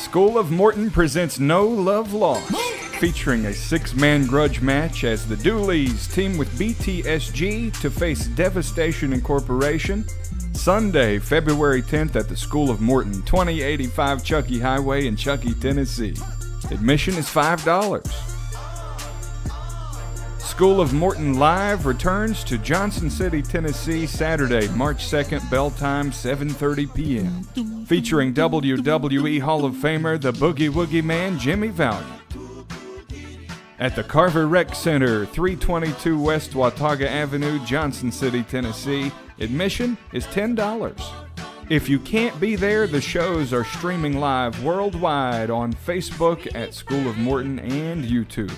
School of Morton presents No Love Lost, featuring a six-man grudge match as the Dooleys team with BTSG to face Devastation Incorporation. Sunday, February 10th at the School of Morton, 2085 Chuckey Highway in Chuckey, Tennessee. Admission is $5. School of Morton Live returns to Johnson City, Tennessee, Saturday, March 2nd, bell time 7:30 p.m., featuring WWE Hall of Famer, the Boogie Woogie Man, Jimmy Valiant. At the Carver Rec Center, 322 West Watauga Avenue, Johnson City, Tennessee, admission is $10. If you can't be there, the shows are streaming live worldwide on Facebook at School of Morton and YouTube.